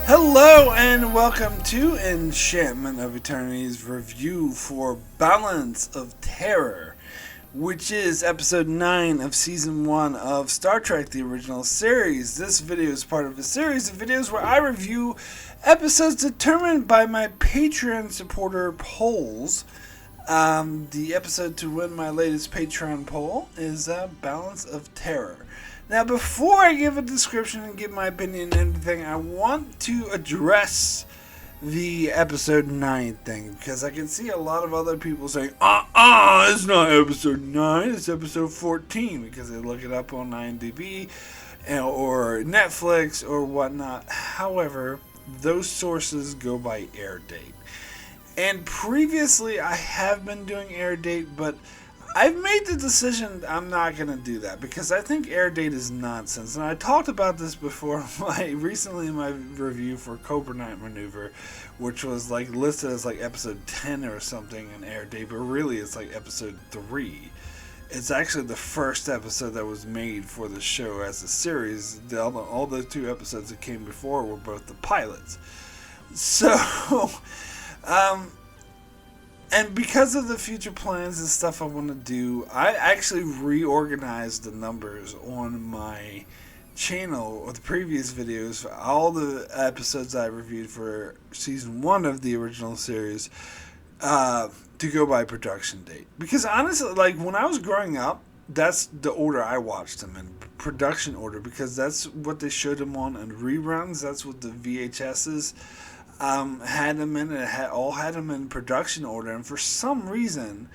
Hello and welcome to Enchantment of Eternity's review for Balance of Terror, which is episode 9 of season 1 of Star Trek The Original Series. This video is part of a series of videos where I review episodes determined by my Patreon supporter polls. The episode to win my latest Patreon poll is Balance of Terror. Now, before I give a description and give my opinion and everything, I want to address the episode 9 thing, because I can see a lot of other people saying, it's not episode 9, it's episode 14, because they look it up on IMDb or Netflix or whatnot. However, those sources go by air date. And previously, I have been doing air date, but I've made the decision I'm not going to do that because I think air date is nonsense. And I talked about this before recently in my review for Copernic Maneuver, which was listed as episode 10 or something in air date, but really it's episode 3. It's actually the first episode that was made for the show as a series. All the 2 episodes that came before were both the pilots. So, and because of the future plans and stuff I want to do, I actually reorganized the numbers on my channel or the previous videos for all the episodes I reviewed for season 1 of the original series to go by production date. Because honestly, when I was growing up, that's the order I watched them in, production order, because that's what they showed them on reruns. That's what the VHSs had them in. It had them in production order, and for some reason,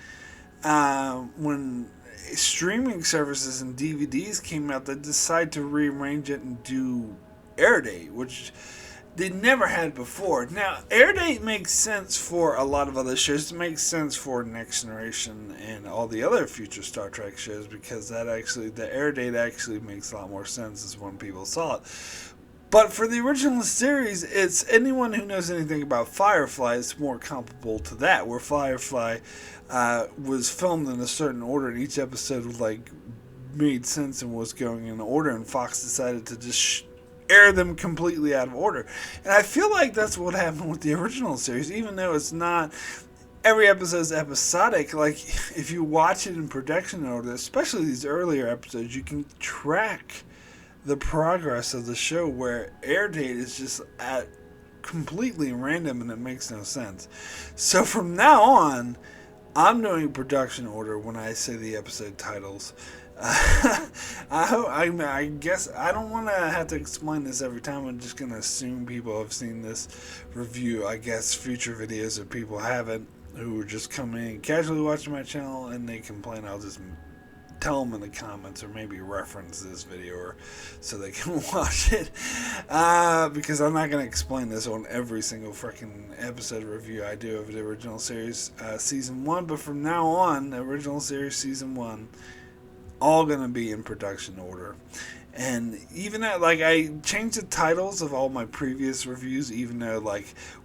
when streaming services and DVDs came out, they decided to rearrange it and do air date, which they never had before. Now, air date makes sense for a lot of other shows. It makes sense for Next Generation and all the other future Star Trek shows, because the air date actually makes a lot more sense as when people saw it. But for the original series, it's anyone who knows anything about Firefly, it's more comparable to that, where Firefly was filmed in a certain order, and each episode made sense and was going in order, and Fox decided to just air them completely out of order. And I feel like that's what happened with the original series, even though it's not every episode is episodic. If you watch it in production order, especially these earlier episodes, you can track the progress of the show, where air date is just at completely random and it makes no sense. So from now on, I'm doing production order when I say the episode titles. I guess I don't want to have to explain this every time. I'm just going to assume people have seen this review. I guess future videos if people haven't, who are just coming in casually watching my channel and they complain, I'll just tell them in the comments, or maybe reference this video so they can watch it, because I'm not going to explain this on every single freaking episode review I do of the original series season 1, but from now on, the original series season 1, all going to be in production order. And even though, I changed the titles of all my previous reviews, even though,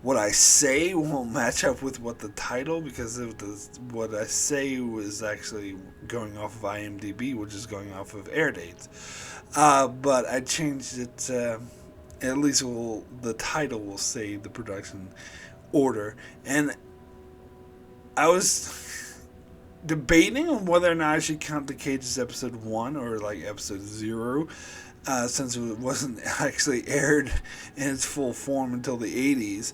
what I say won't match up with what the title, because what I say was actually going off of IMDb, which is going off of air dates. But I changed it, at least the title will say the production order. And I was debating on whether or not I should count The Cage as episode 1 or episode 0, since it wasn't actually aired in its full form until the 80s.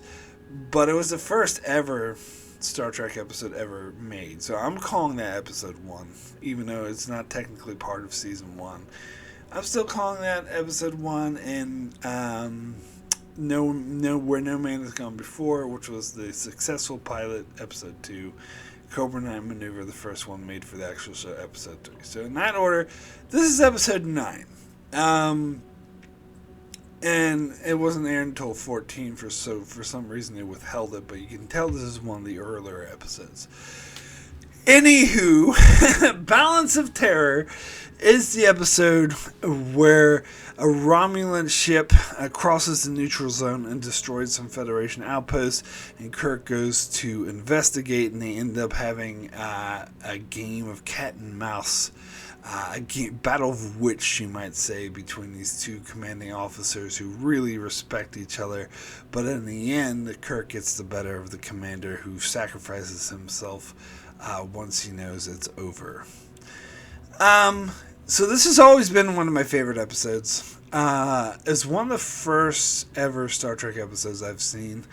But it was the first ever Star Trek episode ever made, so I'm calling that episode 1, even though it's not technically part of season 1. I'm still calling that episode 1, and Where No Man Has Gone Before, which was the successful pilot, episode 2. Copernic Maneuver, the first one made for the actual show, episode 3. So in that order, this is episode 9. And it wasn't aired until 14, for some reason they withheld it, but you can tell this is one of the earlier episodes. Anywho, Balance of Terror is the episode where a Romulan ship crosses the neutral zone and destroys some Federation outposts, and Kirk goes to investigate, and they end up having a game of cat and mouse battle of wits, you might say, between these two commanding officers who really respect each other. But in the end, Kirk gets the better of the commander, who sacrifices himself once he knows it's over. So this has always been one of my favorite episodes. It's one of the first ever Star Trek episodes I've seen.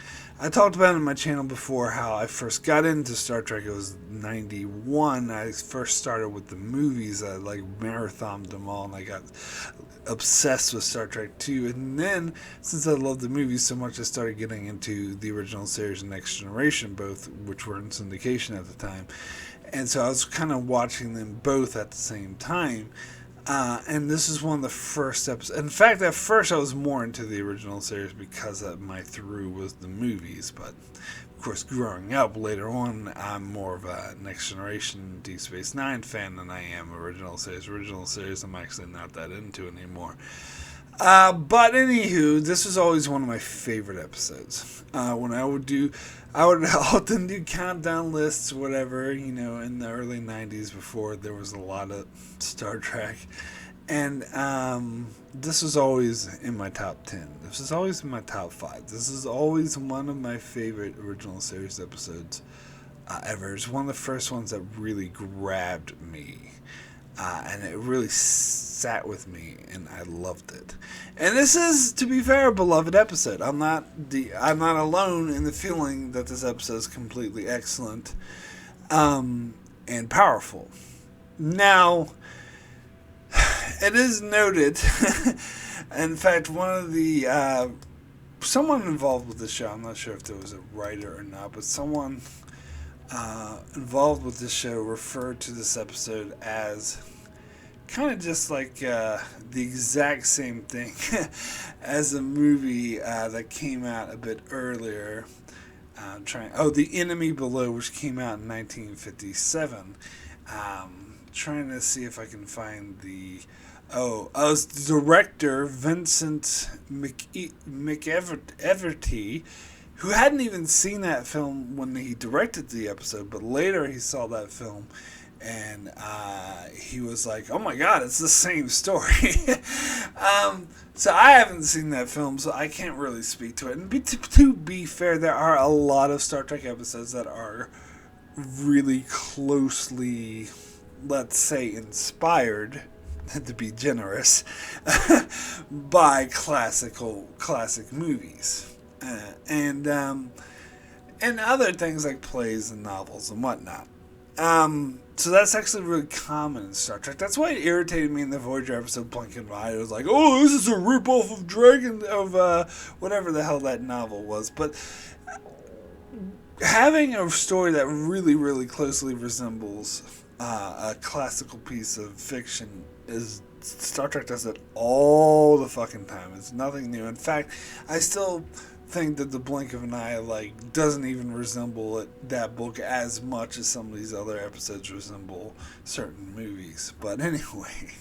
I talked about it on my channel before how I first got into Star Trek. It was 91. I first started with the movies. I marathoned them all, and I got obsessed with Star Trek 2. And then, since I loved the movies so much, I started getting into the original series and Next Generation, both which were in syndication at the time. And so I was kind of watching them both at the same time. And this is one of the first episodes. In fact, at first I was more into the original series because my through was the movies. But, of course, growing up later on, I'm more of a Next Generation Deep Space Nine fan than I am original series. Original series I'm actually not that into anymore. But anywho, this was always one of my favorite episodes. When I would often do countdown lists, whatever, in the early 90s before there was a lot of Star Trek. And this was always in my top 10. This is always in my top 5. This is always one of my favorite original series episodes ever. It's one of the first ones that really grabbed me. And it really sat with me, and I loved it. And this is, to be fair, a beloved episode. I'm not alone in the feeling that this episode is completely excellent, and powerful. Now, it is noted. In fact, one of the someone involved with the show. I'm not sure if there was a writer or not, but someone involved with this show referred to this episode as kind of just like the exact same thing as a movie that came out a bit earlier. The Enemy Below, which came out in 1957. Trying to see if I can find the director Vincent McEverty, who hadn't even seen that film when he directed the episode, but later he saw that film, and he was like, oh my god, it's the same story. So I haven't seen that film, so I can't really speak to it. And to be fair, there are a lot of Star Trek episodes that are really closely, let's say, inspired, to be generous, by classic movies. And other things like plays and novels and whatnot. So that's actually really common in Star Trek. That's why it irritated me in the Voyager episode Blink and Ride. It was like, oh, this is a ripoff of whatever the hell that novel was. But having a story that really, really closely resembles a classical piece of fiction is... Star Trek does it all the fucking time. It's nothing new. In fact, I still think that the blink of an eye doesn't even resemble that book as much as some of these other episodes resemble certain movies. But anyway,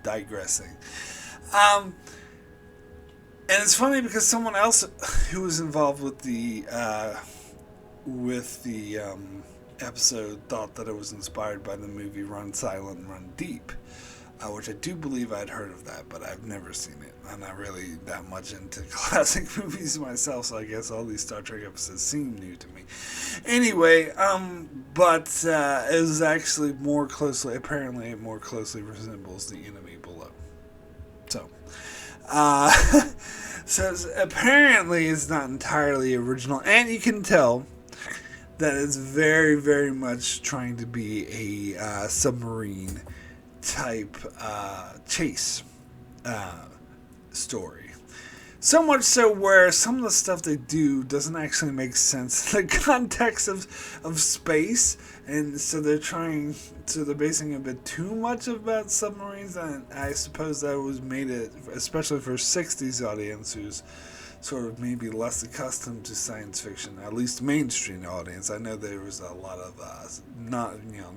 digressing. And it's funny because someone else who was involved with the episode thought that it was inspired by the movie Run Silent, Run Deep. Which I do believe I'd heard of that, but I've never seen it. I'm not really that much into classic movies myself, so I guess all these Star Trek episodes seem new to me. Anyway, but it was actually apparently it more closely resembles The Enemy Below. So, apparently it's not entirely original, and you can tell that it's very, very much trying to be a submarine type chase story. So much so where some of the stuff they do doesn't actually make sense in the context of space, and so they're basing a bit too much about submarines, and I suppose that was made it, especially for a 60s audience who's sort of maybe less accustomed to science fiction, at least mainstream audience. I know there was a lot of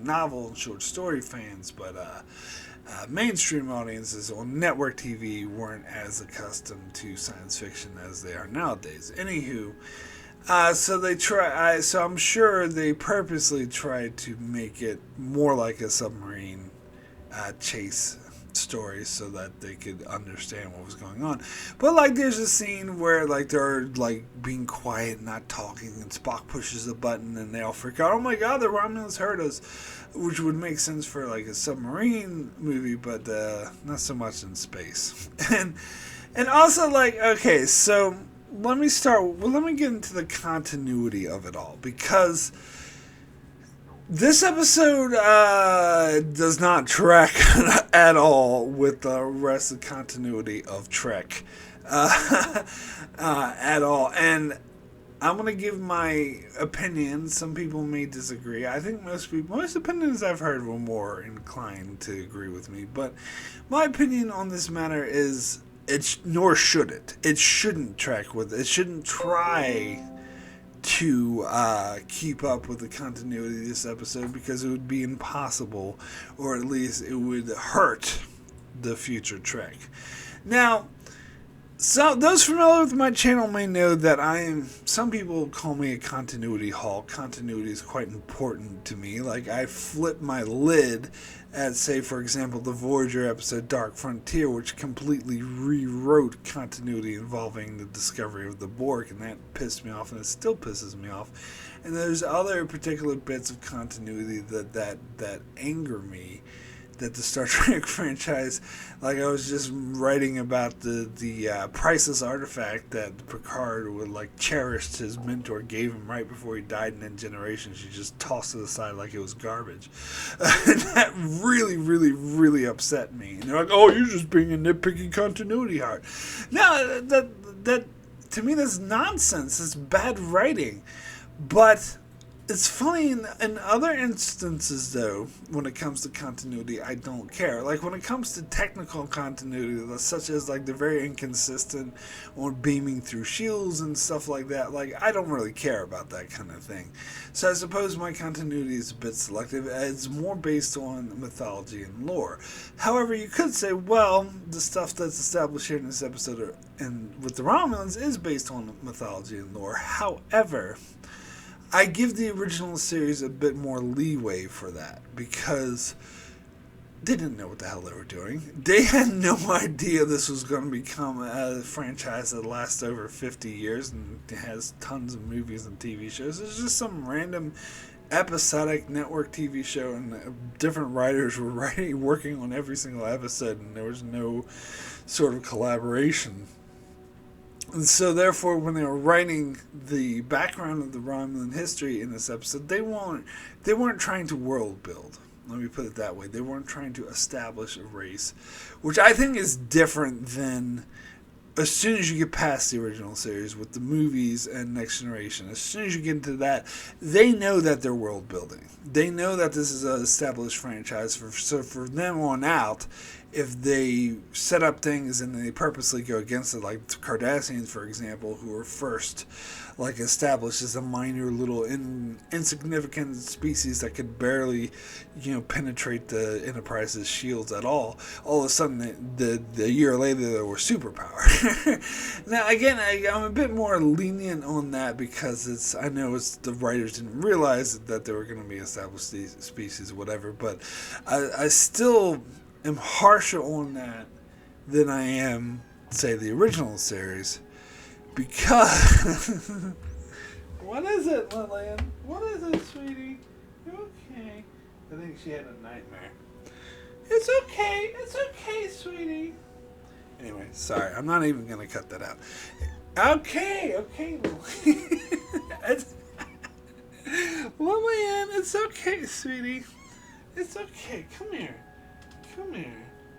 novel and short story fans, but mainstream audiences on network TV weren't as accustomed to science fiction as they are nowadays. Anywho, so I'm sure they purposely tried to make it more like a submarine chase stories so that they could understand what was going on. But like there's a scene where like they're like being quiet, not talking, and Spock pushes a button and they all freak out. Oh my god, the Romulans heard us, which would make sense for like a submarine movie, but not so much in space. And also like, okay, so let me get into the continuity of it all, because this episode does not track at all with the rest of the continuity of Trek at all. And I'm going to give my opinion. Some people may disagree. I think most opinions I've heard were more inclined to agree with me. But my opinion on this matter is nor should it. It shouldn't track with it. It shouldn't try to keep up with the continuity of this episode, because it would be impossible, or at least it would hurt the future Trek. Now, so those familiar with my channel may know that some people call me a continuity hawk. Continuity is quite important to me. Like, I flip my lid at, say, for example, the Voyager episode Dark Frontier, which completely rewrote continuity involving the discovery of the Borg, and that pissed me off, and it still pisses me off. And there's other particular bits of continuity that anger me, that the Star Trek franchise, like I was just writing about the priceless artifact that Picard would like cherished his mentor gave him right before he died in Next Generation. She just tossed it aside like it was garbage. And that really, really, really upset me. And they're like, "Oh, you're just being a nitpicky continuity heart." No, that to me that's nonsense. It's bad writing. But it's funny, in other instances, though, when it comes to continuity, I don't care. Like, when it comes to technical continuity, such as, like, they're very inconsistent on beaming through shields and stuff like that, like, I don't really care about that kind of thing. So I suppose my continuity is a bit selective. It's more based on mythology and lore. However, you could say, well, the stuff that's established here in this episode and with the Romulans is based on mythology and lore. However, I give the original series a bit more leeway for that, because they didn't know what the hell they were doing. They had no idea this was going to become a franchise that lasts over 50 years and has tons of movies and TV shows. It's just some random episodic network TV show, and different writers were working on every single episode, and there was no sort of collaboration. And so, therefore, when they were writing the background of the Romulan history in this episode, they weren't trying to world build. Let me put it that way. They weren't trying to establish a race, which I think is different than as soon as you get past the original series with the movies and Next Generation. As soon as you get into that, they know that they're world building. They know that this is an established franchise. So for them on out, if they set up things and they purposely go against it, like the Cardassians, for example, who were first like established as a minor little insignificant species that could barely, penetrate the Enterprise's shields at all of a sudden, the year later, they were superpower. Now, again, I'm a bit more lenient on that, because I know the writers didn't realize that they were going to be established species, whatever, but I still am harsher on that than I am, say, the original series, because what is it, Lillian? What is it, sweetie? You okay? I think she had a nightmare. It's okay, sweetie. Anyway, sorry, I'm not even gonna cut that out. Okay, Lillian, it's okay, sweetie. It's okay. Come here.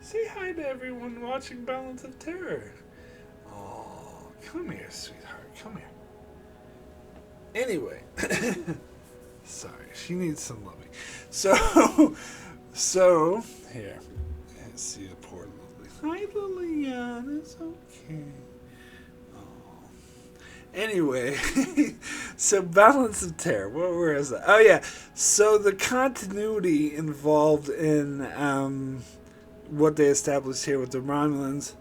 Say hi to everyone watching Balance of Terror. Oh, come here, sweetheart. Come here. Anyway. Sorry, she needs some loving. So, here. Let's see the poor Lily. Hi, Lillian. It's okay. Oh. Anyway, so Balance of Terror. Where is that? Oh, yeah. So the continuity involved in what they established here with the Romulans,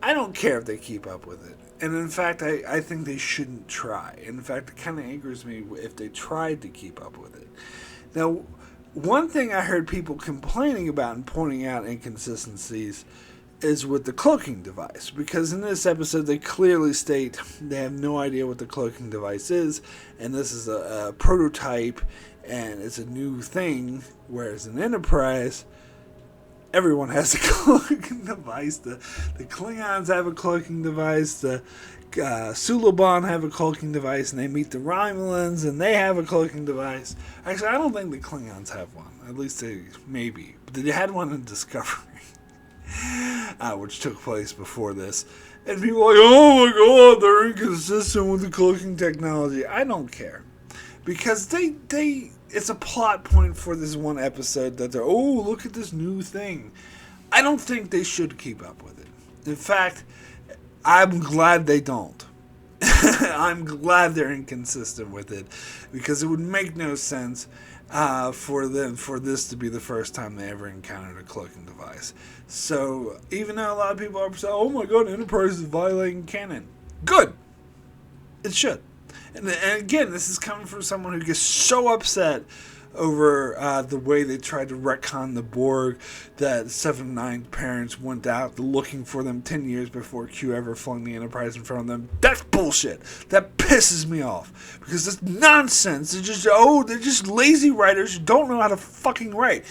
I don't care if they keep up with it. And in fact, I think they shouldn't try. In fact, it kind of angers me if they tried to keep up with it. Now, one thing I heard people complaining about and pointing out inconsistencies is with the cloaking device, because in this episode they clearly state they have no idea what the cloaking device is, and this is a prototype and it's a new thing, whereas in Enterprise everyone has a cloaking device. The Klingons have a cloaking device, the Suliban have a cloaking device, and they meet the Romulans and they have a cloaking device. Actually, I don't think the Klingons have one, at least they maybe, but they had one in Discovery. Which took place before this. And people are like, oh my god, they're inconsistent with the cloaking technology. I don't care. Because it's a plot point for this one episode that they're, oh, look at this new thing. I don't think they should keep up with it. In fact, I'm glad they don't. I'm glad they're inconsistent with it, because it would make no sense for this to be the first time they ever encountered a cloaking device. So even though a lot of people are saying, "Oh my God, Enterprise is violating canon," good, it should. And again, this is coming from someone who gets so upset over the way they tried to retcon the Borg, that 7 of 9 parents went out looking for them 10 years before Q ever flung the Enterprise in front of them. That's bullshit. That pisses me off, because it's nonsense. They're just lazy writers who don't know how to fucking write.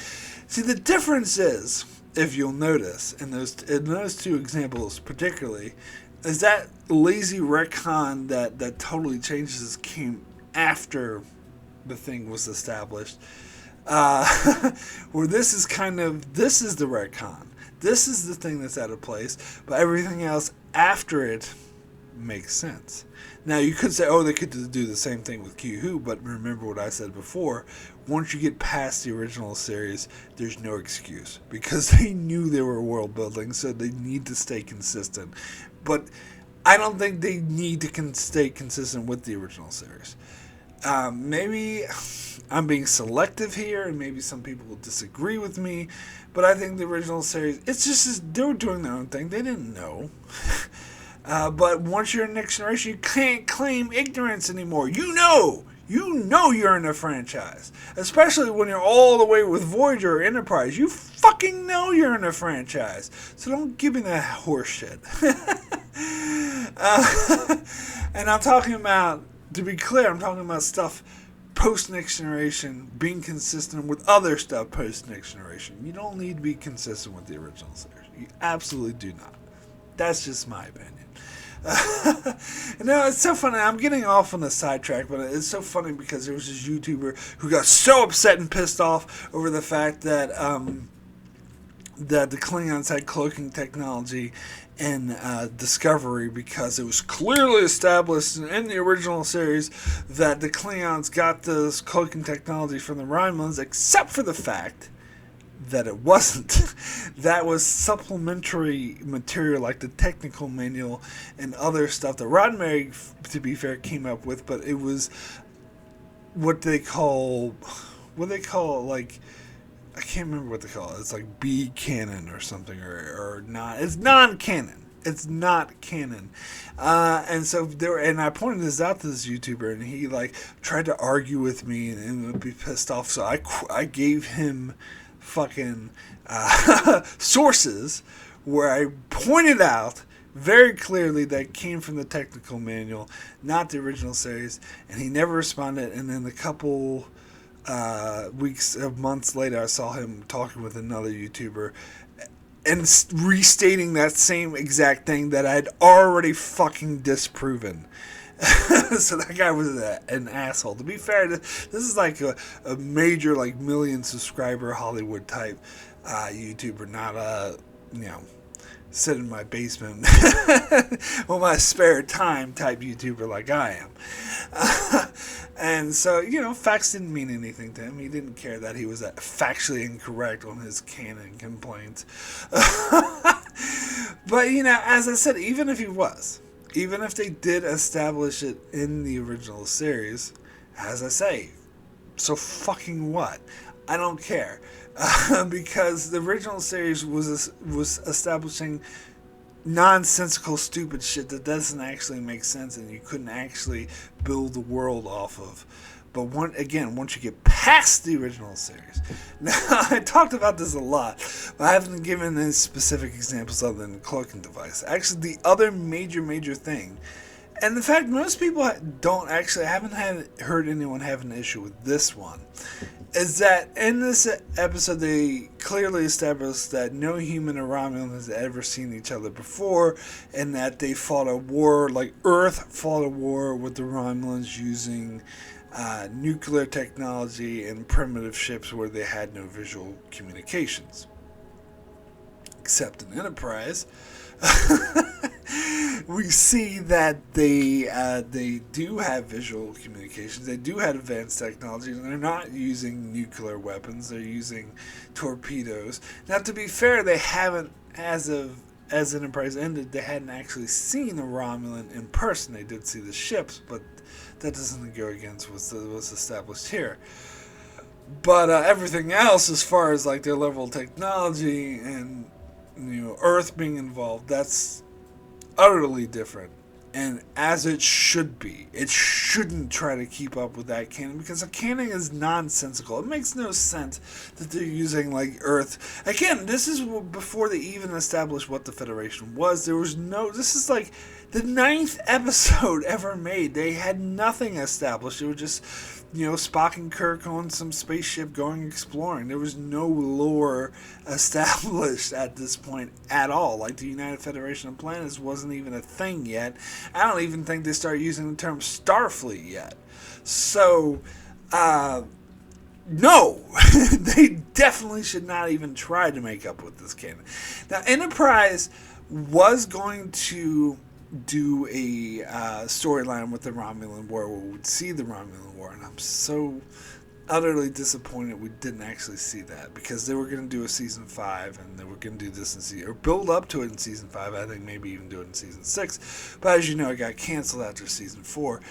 See, the difference is, if you'll notice, in those two examples particularly, is that lazy retcon that totally changes came after the thing was established, where this is the retcon. This is the thing that's out of place, but everything else after it makes sense. Now you could say, oh, they could do the same thing with Q-Who, but remember what I said before. Once you get past the original series, there's no excuse, because they knew they were world building, so they need to stay consistent. But I don't think they need to stay consistent with the original series. Maybe I'm being selective here, and maybe some people will disagree with me, but I think the original series, it's just they were doing their own thing. They didn't know. But once you're in the next generation, you can't claim ignorance anymore. You know you're in a franchise. Especially when you're all the way with Voyager or Enterprise. You fucking know you're in a franchise. So don't give me that horse shit. And I'm talking about, to be clear, I'm talking about stuff post-Next Generation being consistent with other stuff post-Next Generation. You don't need to be consistent with the original series. You absolutely do not. That's just my opinion. It's so funny. I'm getting off on a sidetrack, but it's so funny because there was this YouTuber who got so upset and pissed off over the fact that the Klingons had cloaking technology in Discovery, because it was clearly established in the original series that the Klingons got this cloaking technology from the Romulans, except for the fact that it wasn't. That was supplementary material, like the technical manual and other stuff that Roddenberry, to be fair, came up with, but it was what they call, like, I can't remember what they call it. It's like B canon or something, or not. It's non-canon. It's not canon. And so and I pointed this out to this YouTuber, and he like tried to argue with me and would be pissed off. So I gave him fucking sources where I pointed out very clearly that it came from the technical manual, not the original series, and he never responded. And then a couple months later, I saw him talking with another YouTuber and restating that same exact thing that I had already fucking disproven. So that guy was an asshole. To be fair, this is like a major, like, million subscriber Hollywood type YouTuber, not a, sit in my basement with my spare time type YouTuber like I am. And so, facts didn't mean anything to him. He didn't care that he was factually incorrect on his canon complaints. But, as I said, even if they did establish it in the original series, as I say, so fucking what? I don't care. Because the original series was establishing nonsensical, stupid shit that doesn't actually make sense and you couldn't actually build the world off of. But once you get past the original series, now I talked about this a lot, but I haven't given any specific examples other than the cloaking device. Actually, the other major thing, and the fact most people haven't heard anyone have an issue with this one, is that in this episode they clearly established that no human or Romulan has ever seen each other before, and that they fought a war, like Earth fought a war with the Romulans using nuclear technology and primitive ships where they had no visual communications. Except in Enterprise, we see that they do have visual communications. They do have advanced technology, and they're not using nuclear weapons. They're using torpedoes. Now, to be fair, they haven't, as Enterprise ended, they hadn't actually seen a Romulan in person. They did see the ships, but that doesn't go against what's established here. But everything else, as far as like their level of technology and Earth being involved, that's utterly different, and as it should be. It shouldn't try to keep up with that canon, because the canon is nonsensical. It makes no sense that they're using like Earth. Again, this is before they even established what the Federation was. This is like the 9th episode ever made. They had nothing established. It was just Spock and Kirk on some spaceship going exploring. There was no lore established at this point at all. Like the United Federation of Planets wasn't even a thing yet. I don't even think they started using the term Starfleet yet. So, no, they definitely should not even try to make up with this canon. Now, Enterprise was going to do a storyline with the Romulan War where we would see the Romulan War, and I'm so utterly disappointed we didn't actually see that, because they were going to do a season 5 and they were going to do this or build up to it in season 5. I think maybe even do it in season 6, but as you know, it got canceled after season 4.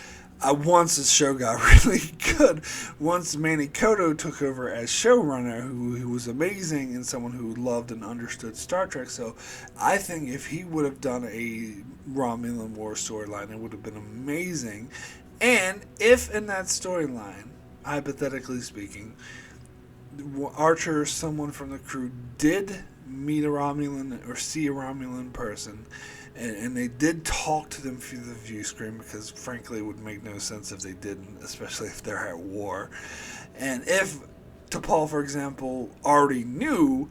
Once the show got really good, once Manny Koto took over as showrunner, who was amazing and someone who loved and understood Star Trek. So I think if he would have done a Romulan War storyline, it would have been amazing. And if in that storyline, hypothetically speaking, Archer or someone from the crew did meet a Romulan or see a Romulan person, and they did talk to them through the view screen, because frankly it would make no sense if they didn't, especially if they're at war. And if T'Pol, for example, already knew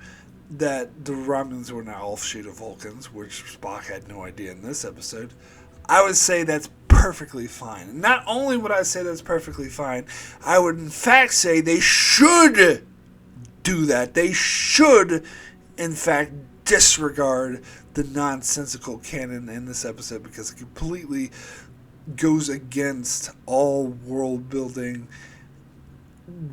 that the Romulans were now offshoot of Vulcans, which Spock had no idea in this episode, I would say that's perfectly fine. And not only would I say that's perfectly fine, I would in fact say they should do that. They should, in fact, disregard the nonsensical canon in this episode, because it completely goes against all world building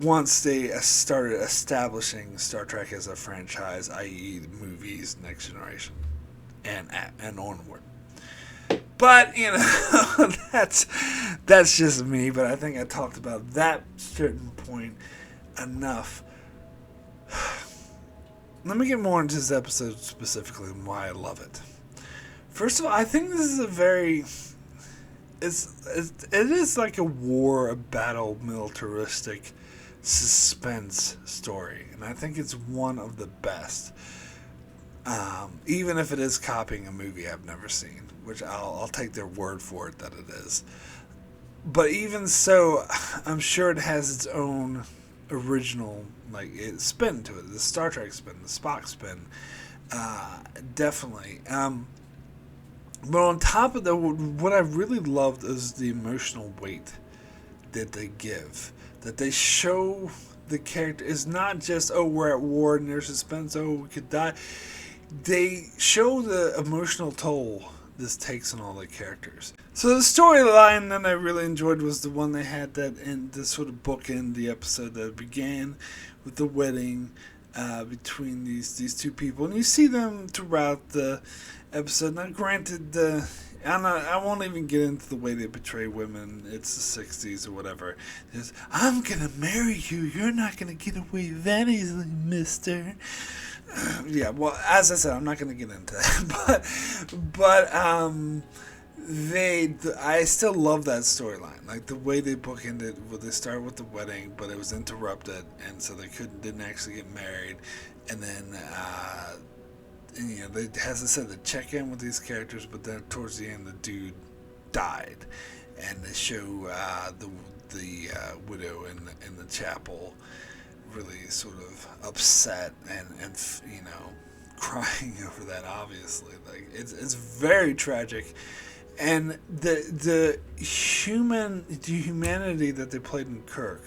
once they started establishing Star Trek as a franchise, i.e. the movies, Next Generation, and onward. But, that's just me, but I think I talked about that certain point enough. Let me get more into this episode specifically and why I love it. First of all, I think this is it is like a war, a battle, militaristic suspense story, and I think it's one of the best. Even if it is copying a movie I've never seen, which I'll take their word for it that it is. But even so, I'm sure it has its own original spin to it, the Star Trek spin, the Spock spin, definitely. But on top of that, what I really loved is the emotional weight that they give, that they show the character is not just, oh, we're at war and there's suspense, oh, we could die. They show the emotional toll this takes on all the characters. So the storyline that I really enjoyed was the one they had that in this sort of bookend the episode that began with the wedding between these two people, and you see them throughout the episode. Now, granted, I won't even get into the way they portray women. It's the 60s or whatever. It's, I'm gonna marry you. You're not gonna get away that easily, mister. Yeah, well, as I said, I'm not going to get into that, but I still love that storyline, like the way they bookended. Well, they started with the wedding, but it was interrupted, and so they didn't actually get married, and then they, as I said, they check in with these characters, but then towards the end, the dude died, and they show the widow in the chapel, really sort of upset and crying over that. Obviously, like it's very tragic. And the humanity that they played in Kirk,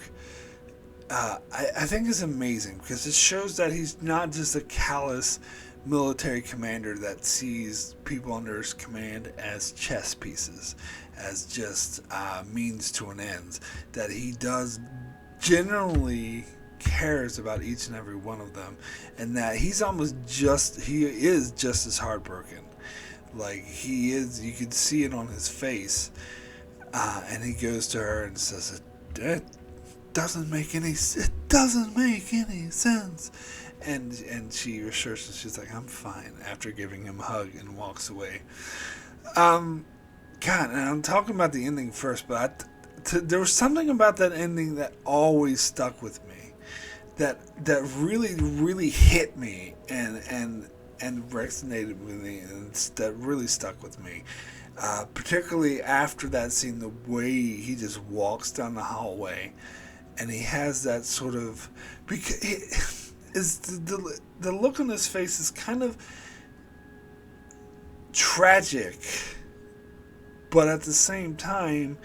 I think is amazing, because it shows that he's not just a callous military commander that sees people under his command as chess pieces, as just means to an end. That he does generally cares about each and every one of them, and that he is just as heartbroken. Like he is, you can see it on his face, and he goes to her and says, "It doesn't make any sense. And she assures him, she's like, "I'm fine," after giving him a hug, and walks away. God, and I'm talking about the ending first, but there was something about that ending that always stuck with me, that really, really hit me, and resonated with me, and that really stuck with me. Particularly after that scene, the way he just walks down the hallway, and he has that sort of, because the look on his face is kind of tragic, but at the same time,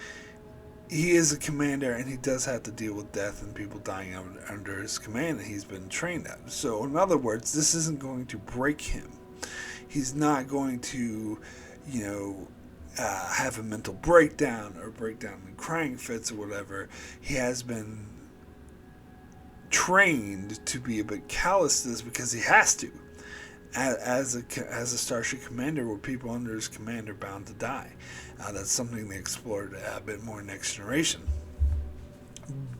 he is a commander, and he does have to deal with death and people dying under his command that he's been trained at. So, in other words, this isn't going to break him. He's not going to, have a mental breakdown or breakdown in crying fits or whatever. He has been trained to be a bit callous to this because he has to. As a starship commander, where people under his command are bound to die. That's something they explored a bit more in Next Generation.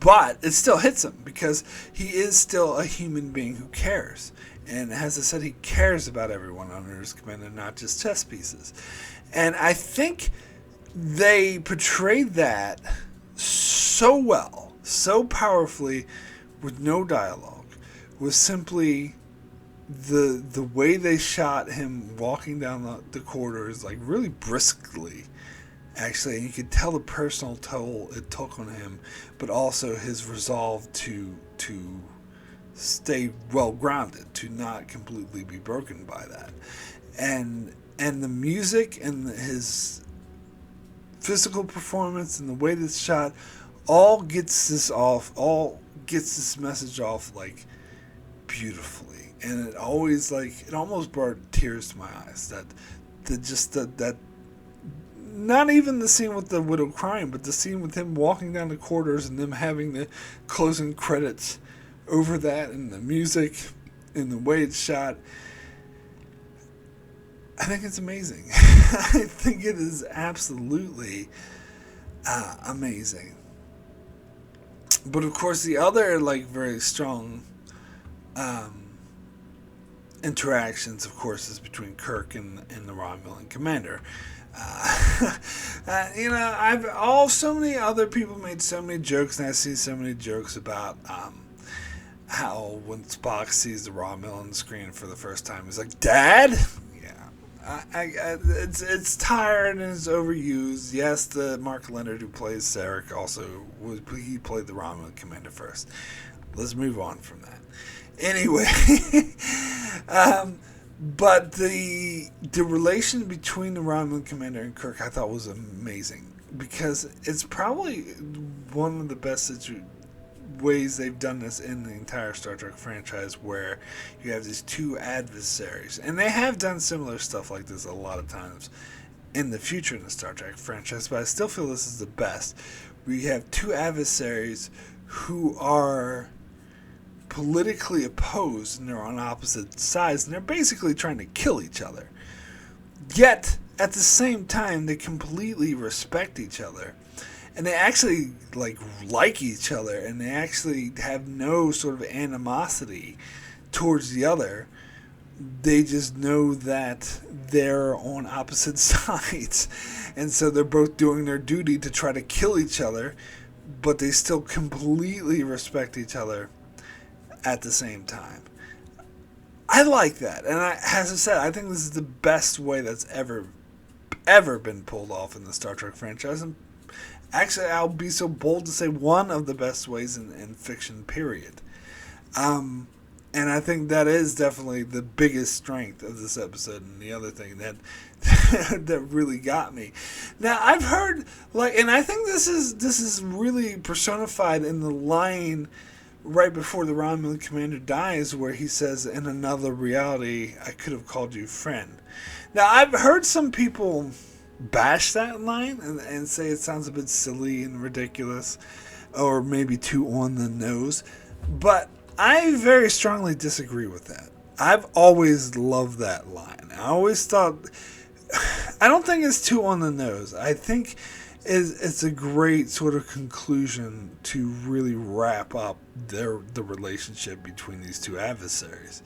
But it still hits him, because he is still a human being who cares. And as I said, he cares about everyone under his command and not just chess pieces. And I think they portrayed that so well, so powerfully, with no dialogue, with simply the way they shot him walking down the corridors, like really briskly, actually, and you could tell the personal toll it took on him, but also his resolve to stay well grounded, to not completely be broken by that, and the music and his physical performance and the way that's shot all gets this message off like beautifully. And it always, it almost brought tears to my eyes. That not even the scene with the widow crying, but the scene with him walking down the corridors and them having the closing credits over that, and the music and the way it's shot. I think it's amazing. I think it is absolutely amazing. But of course, the other very strong interactions, of course, is between Kirk and the Romulan commander. So many other people made so many jokes, and I see so many jokes about how when Spock sees the Romulan on the screen for the first time, he's like, "Dad?" Yeah, it's tired and it's overused. Yes, the Mark Leonard who plays Sarek he played the Romulan commander first. Let's move on from that. Anyway, but the relation between the Romulan commander and Kirk, I thought, was amazing, because it's probably one of the best ways they've done this in the entire Star Trek franchise, where you have these two adversaries, and they have done similar stuff like this a lot of times in the future in the Star Trek franchise, but I still feel this is the best. We have two adversaries who are politically opposed, and they're on opposite sides, and they're basically trying to kill each other. Yet, at the same time, they completely respect each other, and they actually like each other, and they actually have no sort of animosity towards the other, They just know that they're on opposite sides, and so they're both doing their duty to try to kill each other, but they still completely respect each other at the same time. I like that, and as I said, I think this is the best way that's ever been pulled off in the Star Trek franchise, and actually, I'll be so bold to say one of the best ways in fiction, period. And I think that is definitely the biggest strength of this episode, and the other thing that that really got me. Now, I've heard, and I think this is really personified in the line right before the Romulan commander dies, where he says, "In another reality, I could have called you friend." Now, I've heard some people bash that line and say it sounds a bit silly and ridiculous, or maybe too on the nose, but I very strongly disagree with that. I've always loved that line. I always thought, I don't think it's too on the nose. I think it's a great sort of conclusion to really wrap up the relationship between these two adversaries,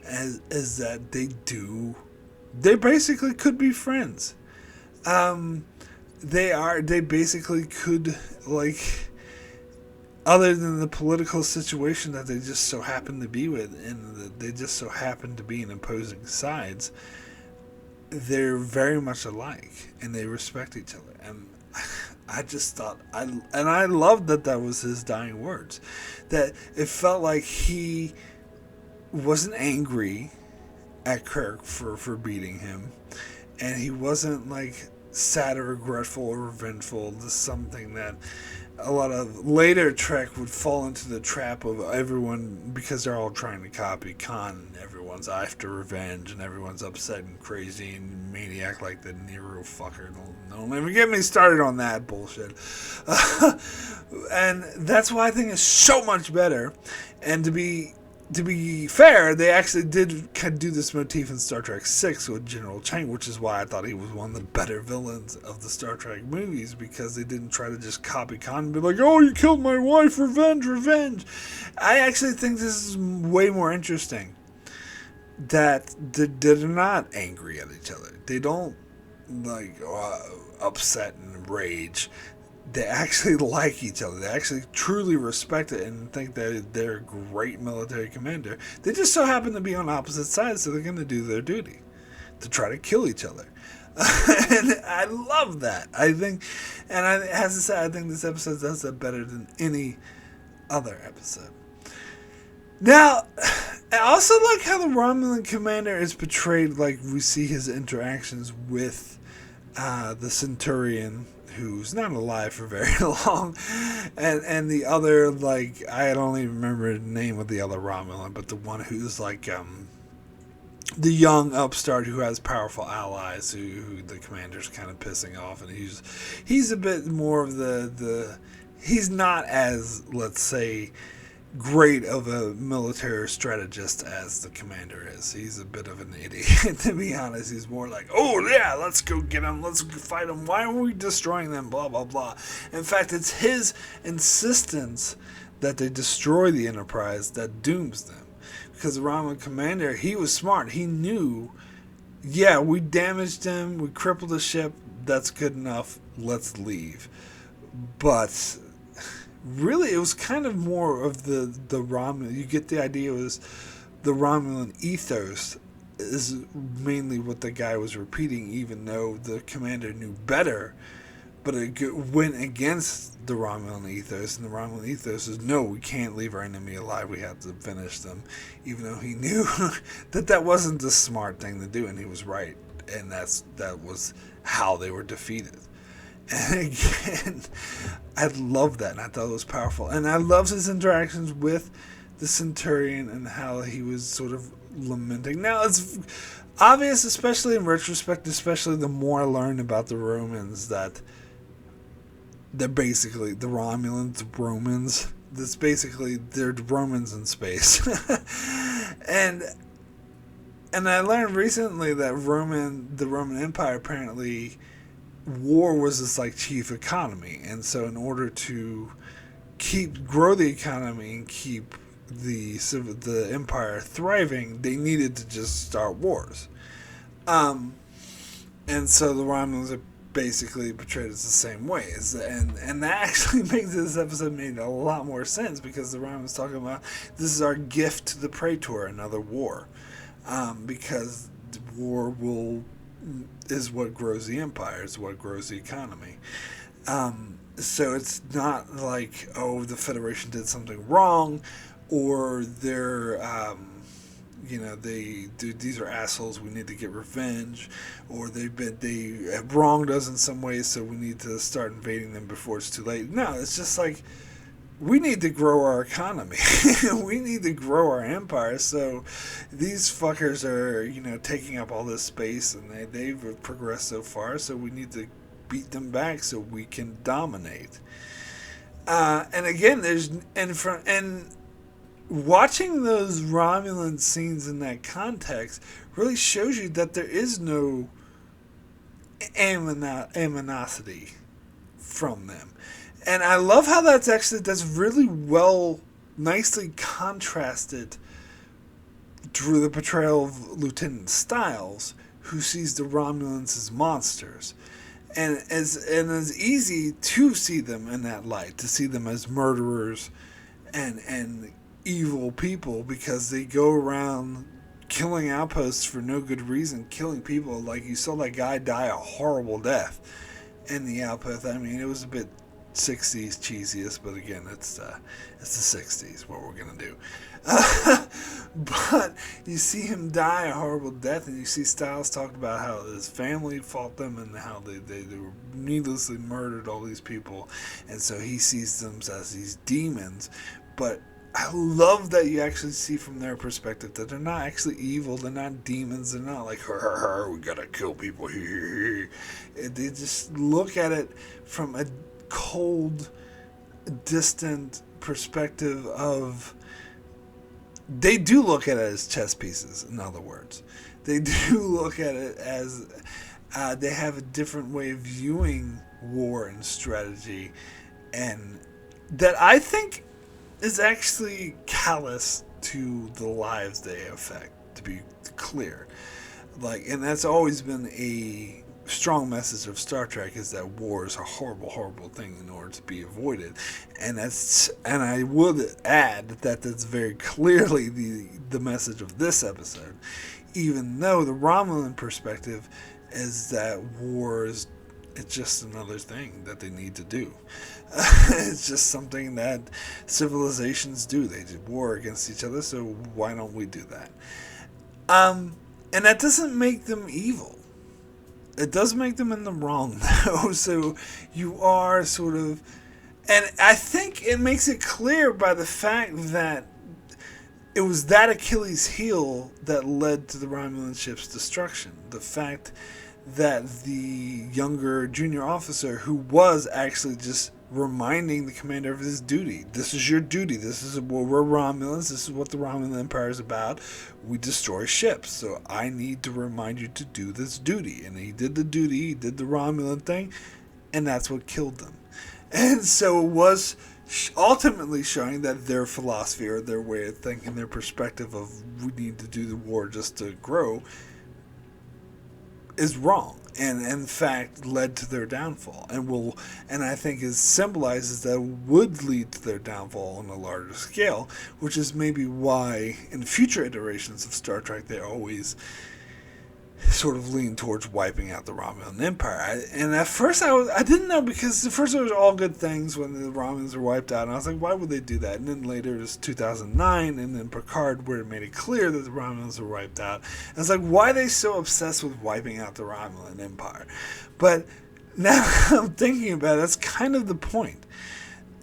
as that they basically could be friends. They basically could, other than the political situation that they just so happen to be with, and they just so happen to be in opposing sides, they're very much alike, and they respect each other. And I just thought, I loved that was his dying words, that it felt like he wasn't angry at Kirk for beating him, and he wasn't sad or regretful or revengeful. This is something that a lot of later Trek would fall into the trap of everyone, because they're all trying to copy Khan, and everyone's after revenge, and everyone's upset and crazy and maniac like the Nero fucker. Don't even get me started on that bullshit. And that's why I think it's so much better. And to be fair, they actually did kind of do this motif in Star Trek VI with General Chang, which is why I thought he was one of the better villains of the Star Trek movies, because they didn't try to just copy Khan and be like, "Oh, you killed my wife, revenge, revenge." I actually think this is way more interesting, that they're not angry at each other. They don't upset and rage. They actually like each other. They actually truly respect it and think that they're a great military commander. They just so happen to be on opposite sides, so they're going to do their duty to try to kill each other. And I love that. As I said, I think this episode does that better than any other episode. Now, I also like how the Romulan commander is portrayed. We see his interactions with the Centurion, who's not alive for very long, and the other, I don't even remember the name of the other Romulan, but the one who's the young upstart who has powerful allies, who the commander's kind of pissing off, and he's a bit more of he's not as, let's say, great of a military strategist as the commander is. He's a bit of an idiot, to be honest. He's more like, "Oh yeah, let's go get them, let's fight them, why are we destroying them, blah blah blah." In fact, it's his insistence that they destroy the Enterprise that dooms them, because the Romulan commander, he was smart. He knew, yeah, we damaged him, we crippled the ship, that's good enough, let's leave. But really, it was kind of more of the Romulan. You get the idea, it was the Romulan ethos is mainly what the guy was repeating, even though the commander knew better. But it went against the Romulan ethos, and the Romulan ethos is, no, we can't leave our enemy alive, we have to finish them. Even though he knew that wasn't the smart thing to do, and he was right. And that was how they were defeated. And again, I love that, and I thought it was powerful. And I loved his interactions with the Centurion and how he was sort of lamenting. Now, it's obvious, especially in retrospect, especially the more I learn about the Romans, that they're basically the Romulans, Romans. That's basically, they're Romans in space. And I learned recently that the Roman Empire, apparently, war was its chief economy, and so in order to grow the economy and keep the Empire thriving, they needed to just start wars. And so the Romulans are basically portrayed as the same way. And that actually makes this episode made a lot more sense, because the Romulans talking about this is our gift to the Praetor, another war, because war is what grows the Empire, is what grows the economy. So it's not like, oh, the Federation did something wrong, or they're these are assholes, we need to get revenge, or they have wronged us in some ways, so we need to start invading them before it's too late. No, it's just like, we need to grow our economy. We need to grow our empire. So these fuckers are, taking up all this space, and they've progressed so far, so we need to beat them back so we can dominate. And again, watching those Romulan scenes in that context really shows you that there is no animosity from them. And I love how that's really nicely contrasted through the portrayal of Lieutenant Styles, who sees the Romulans as monsters. And it's easy to see them in that light, to see them as murderers and evil people, because they go around killing outposts for no good reason, killing people. Like, you saw that guy die a horrible death in the outpost. I mean, it was a bit 60s cheesiest, but again, it's the 60s, what we're gonna do. But you see him die a horrible death, and you see Styles talk about how his family fought them, and how they were needlessly murdered, all these people, and so he sees them as these demons. But I love that you actually see from their perspective that they're not actually evil, they're not demons, they're not like, we gotta kill people. They just look at it from a cold, distant perspective of, they do look at it as chess pieces, in other words. They do look at it as they have a different way of viewing war and strategy, and that I think is actually callous to the lives they affect, to be clear. And that's always been a strong message of Star Trek, is that war is a horrible, horrible thing in order to be avoided. And I would add that that's very clearly the message of this episode, even though the Romulan perspective is that war is, it's just another thing that they need to do. It's just something that civilizations do. They do war against each other, so why don't we do that? And that doesn't make them evil. It does make them in the wrong, though. So you are sort of... And I think it makes it clear by the fact that it was that Achilles heel that led to the Romulan ship's destruction. The fact that the younger junior officer, who was actually just reminding the commander of his duty. This is your duty. This is what we're Romulans. This is what the Romulan Empire is about. We destroy ships. So I need to remind you to do this duty. And he did the duty. He did the Romulan thing. And that's what killed them. And so it was ultimately showing that their philosophy, or their way of thinking, their perspective of we need to do the war just to grow, is wrong, and in fact led to their downfall, and I think it symbolizes that would lead to their downfall on a larger scale, which is maybe why in future iterations of Star Trek they always sort of lean towards wiping out the Romulan Empire. And at first I didn't know, because at first it was all good things when the Romulans were wiped out, and I was like, why would they do that? And then later it was 2009, and then Picard, where it made it clear that the Romulans were wiped out. And I was like, why are they so obsessed with wiping out the Romulan Empire? But now I'm thinking about it, that's kind of the point.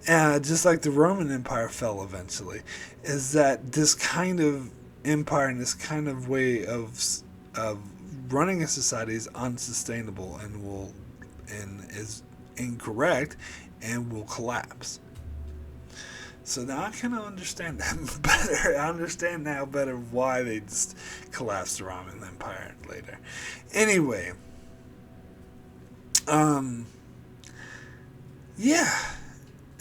Just like the Roman Empire fell eventually, is that this kind of empire and this kind of way of running a society is unsustainable and is incorrect and will collapse. So now I kind of understand that better. I understand now better why they just collapsed the Roman Empire later. Anyway, yeah.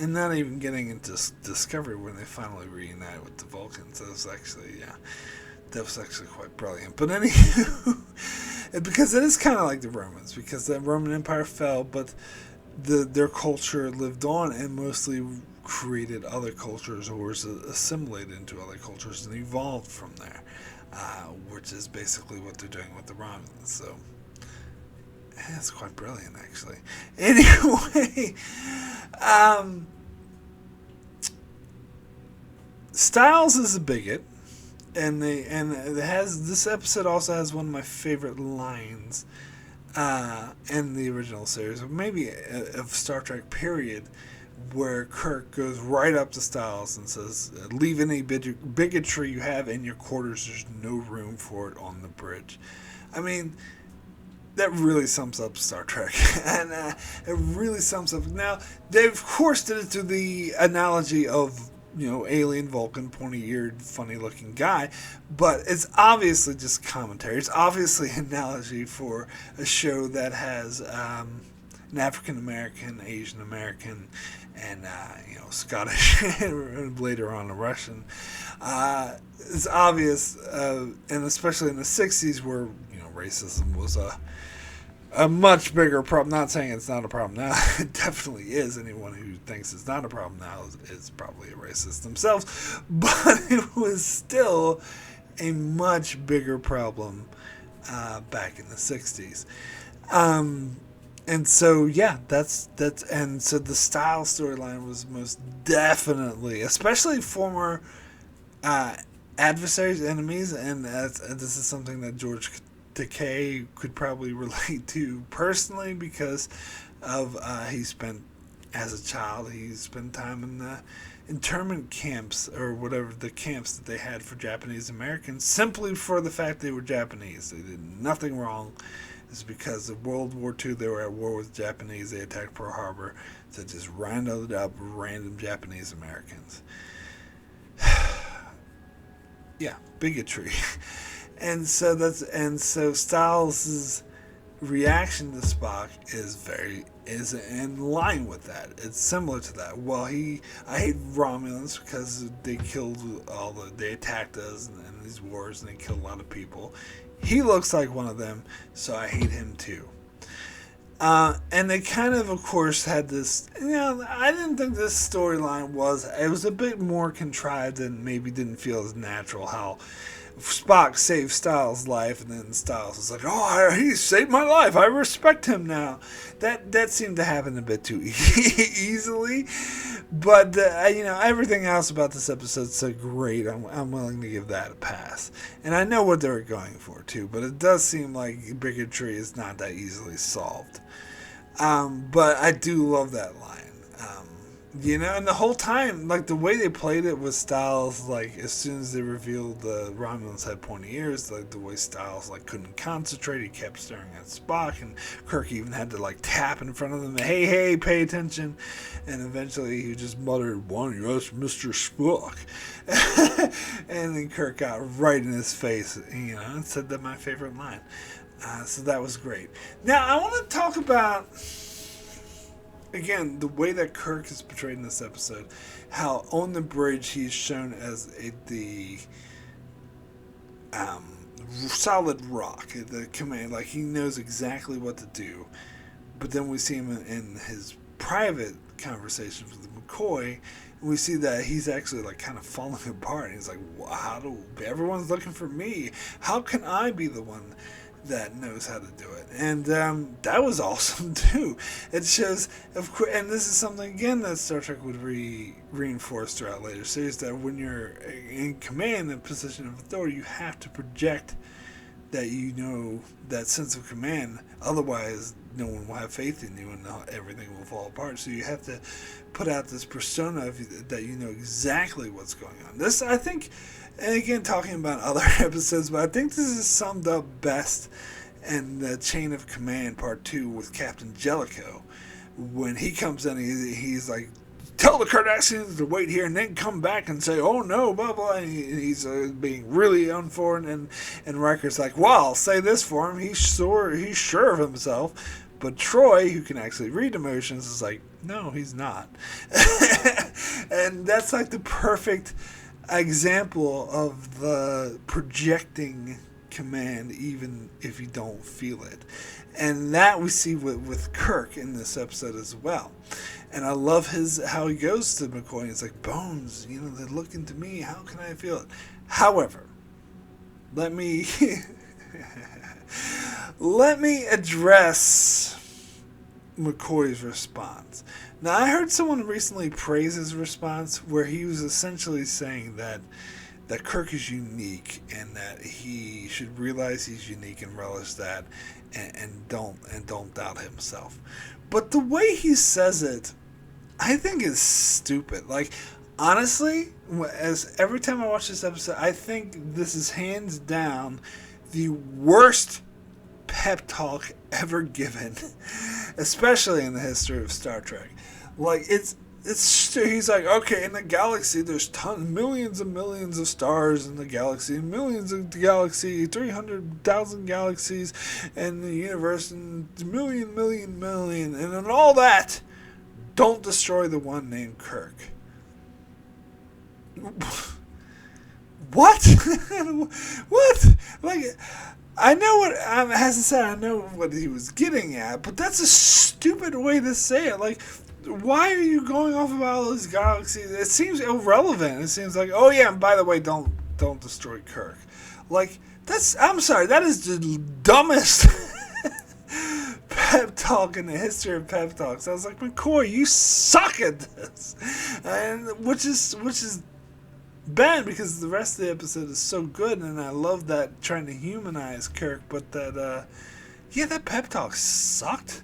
And not even getting into Discovery when they finally reunite with the Vulcans. That was actually quite brilliant. But anywho, because it is kind of like the Romans, because the Roman Empire fell, but their culture lived on and mostly created other cultures or was assimilated into other cultures and evolved from there, which is basically what they're doing with the Romans. So it's quite brilliant, actually. Anyway, Styles is a bigot, and this episode also has one of my favorite lines in the original series, or maybe of Star Trek period, where Kirk goes right up to Styles and says, "Leave any bigotry you have in your quarters. There's no room for it on the bridge." I mean, that really sums up Star Trek, and it really sums up. Now, they of course did it through the analogy of, alien Vulcan, pointy-eared, funny-looking guy, but it's obviously just commentary. It's obviously an analogy for a show that has an African-American, Asian-American, and, Scottish, and later on a Russian. It's obvious, and especially in the 60s where, racism was a much bigger problem. Not saying it's not a problem now. It definitely is. Anyone who thinks it's not a problem now is probably a racist themselves. But it was still a much bigger problem back in the 60s. And so, and so the Style storyline was most definitely, especially former adversaries, enemies, and this is something that George Takei could probably relate to personally, because of he spent time in the internment camps, or whatever, the camps that they had for Japanese Americans, simply for the fact they were Japanese. They did nothing wrong. It's because of World War II, they were at war with the Japanese. They attacked Pearl Harbor, so just rounded up random Japanese Americans. Yeah, bigotry. And so Styles' reaction to Spock is in line with that. It's similar to that. Well, I hate Romulans because they attacked us in these wars, and they killed a lot of people. He looks like one of them, so I hate him too. And they kind of course, had this, I didn't think this storyline it was a bit more contrived and maybe didn't feel as natural, how Spock saved Styles' life, and then Styles was like, "Oh, he saved my life. I respect him now." That seemed to happen a bit too easily, but everything else about this episode is so great. I'm willing to give that a pass, and I know what they were going for too. But it does seem like bigotry is not that easily solved. But I do love that line. And the whole time, like, the way they played it with Styles, like, as soon as they revealed the Romulans had pointy ears, like, the way Styles, like, couldn't concentrate, he kept staring at Spock, and Kirk even had to, like, tap in front of them, "Hey, pay attention," and eventually he just muttered, "Why don't you ask Mr. Spock?" And then Kirk got right in his face, and said that my favorite line. So that was great. Now, I want to talk about, again, the way that Kirk is portrayed in this episode, how on the bridge he's shown as the solid rock, the command, like he knows exactly what to do. But then we see him in his private conversations with McCoy, and we see that he's actually, like, kind of falling apart. And he's like, everyone's looking for me. How can I be the one that knows how to do it? And that was awesome too. It shows, of course, and this is something again that Star Trek would reinforce throughout later series, that when you're in command, in a position of authority, you have to project that that sense of command. Otherwise, no one will have faith in you, and everything will fall apart. So you have to put out this persona that you know exactly what's going on. This, I think, and again, talking about other episodes, but I think this is summed up best in the Chain of Command Part 2 with Captain Jellicoe. When he comes in, he's like, "Tell the Cardassians to wait here and then come back and say, oh no, blah, blah." And he's being really unforeign, and Riker's like, "Well, I'll say this for him. He's sure of himself, But Troy, who can actually read emotions, is like, no, he's not. And that's like the perfect example of the projecting command, even if you don't feel it. And that we see with Kirk in this episode as well. And I love how he goes to McCoy and it's like, Bones, they're looking to me. How can I feel it? However, let me address McCoy's response. Now, I heard someone recently praise his response where he was essentially saying that Kirk is unique and that he should realize he's unique and relish that and don't doubt himself. But the way he says it, I think is stupid. Like, honestly, as every time I watch this episode, I think this is hands down the worst pep talk ever given, especially in the history of Star Trek. Like, he's like, okay, in the galaxy, there's millions and millions of stars in the galaxy, millions of the galaxy, 300,000 galaxies in the universe, and million, and in all that, don't destroy the one named Kirk. What? What? Like, I know what, as I said, I know what he was getting at, but that's a stupid way to say it. Like, why are you going off about all these galaxies? It seems irrelevant. It seems like, oh yeah, and by the way, don't destroy Kirk. Like, I'm sorry, that is the dumbest pep talk in the history of pep talks. I was like, McCoy, you suck at this, and which is bad because the rest of the episode is so good, and I love that trying to humanize Kirk, but that pep talk sucked.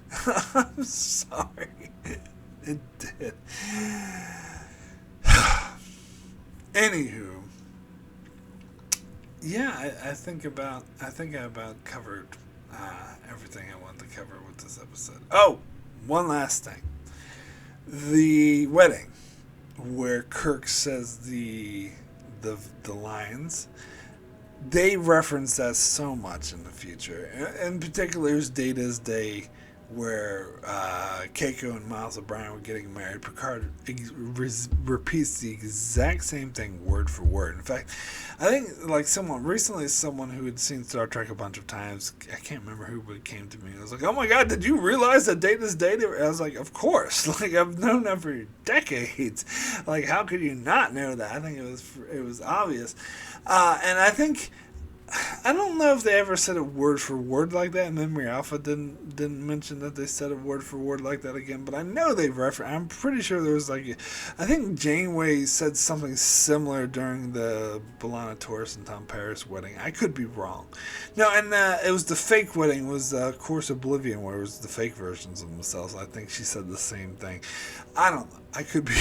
I'm sorry. It did. Anywho, yeah, I think I about covered everything I wanted to cover with this episode. Oh, one last thing. The wedding, where Kirk says the lines, they reference that so much in the future. In particular, it's Data's Day, where Keiko and Miles O'Brien were getting married. Picard repeats the exact same thing word for word. In fact, I think someone who had seen Star Trek a bunch of times, I can't remember who, but it came to me. I was like, oh my God, did you realize that Data's Day? I was like, of course. Like, I've known that for decades. Like, how could you not know that? I think it was obvious. And I think, I don't know if they ever said it word for word like that. Memory Alpha didn't mention that they said it word for word like that again, but I know they referenced. I'm pretty sure there was I think Janeway said something similar during the B'Elanna Torres and Tom Paris wedding. I could be wrong. No, and it was the fake wedding. It was Course Oblivion, where it was the fake versions of themselves. I think she said the same thing. I don't know. I could be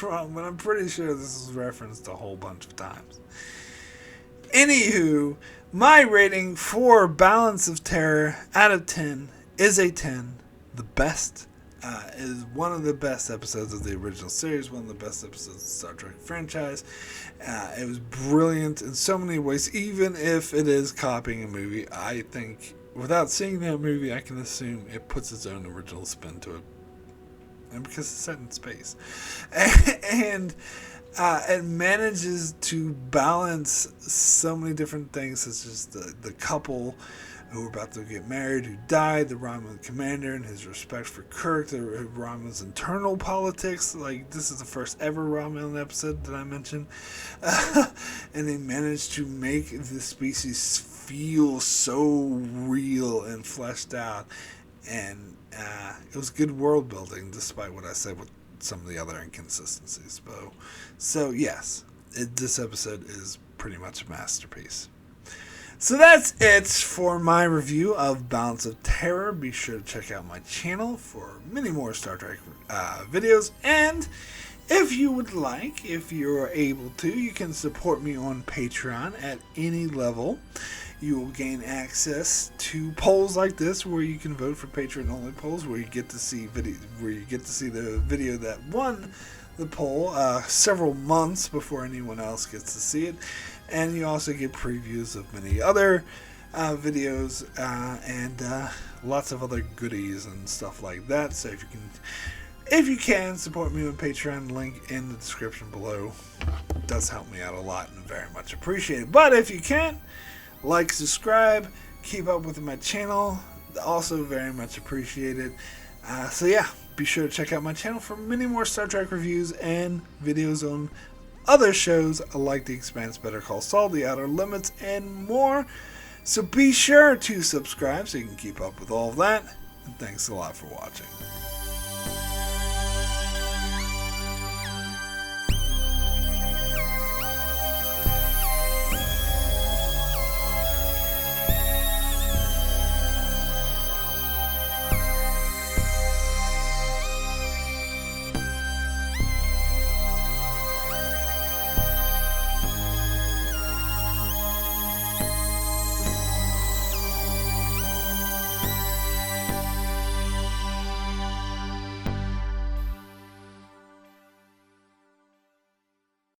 wrong, but I'm pretty sure this is referenced a whole bunch of times. Anywho, my rating for Balance of Terror out of 10 is a 10. The best. Is one of the best episodes of the original series, one of the best episodes of the Star Trek franchise. It was brilliant in so many ways, even if it is copying a movie. I think, without seeing that movie, I can assume it puts its own original spin to it. And because it's set in space. And it manages to balance so many different things, such as the couple who were about to get married, who died, the Romulan commander and his respect for Kirk, the Romulan's internal politics. Like, this is the first ever Romulan episode that I mentioned. And they managed to make the species feel so real and fleshed out. And it was good world building, despite what I said with some of the other inconsistencies. So yes, this episode is pretty much a masterpiece. So that's it for my review of Balance of Terror. Be sure to check out my channel for many more Star Trek videos. And if you would like, if you're able to, you can support me on Patreon at any level. You will gain access to polls like this, where you can vote for Patreon-only polls, where you get to see the video that won the poll several months before anyone else gets to see it, and you also get previews of many other videos and lots of other goodies and stuff like that. So if you can support me on Patreon, link in the description below. It does help me out a lot and very much appreciated. But if you can't, like, subscribe, keep up with my channel, also very much appreciated. So yeah, be sure to check out my channel for many more Star Trek reviews and videos on other shows like The Expanse, Better Call Saul, The Outer Limits, and more. So be sure to subscribe so you can keep up with all of that. And thanks a lot for watching.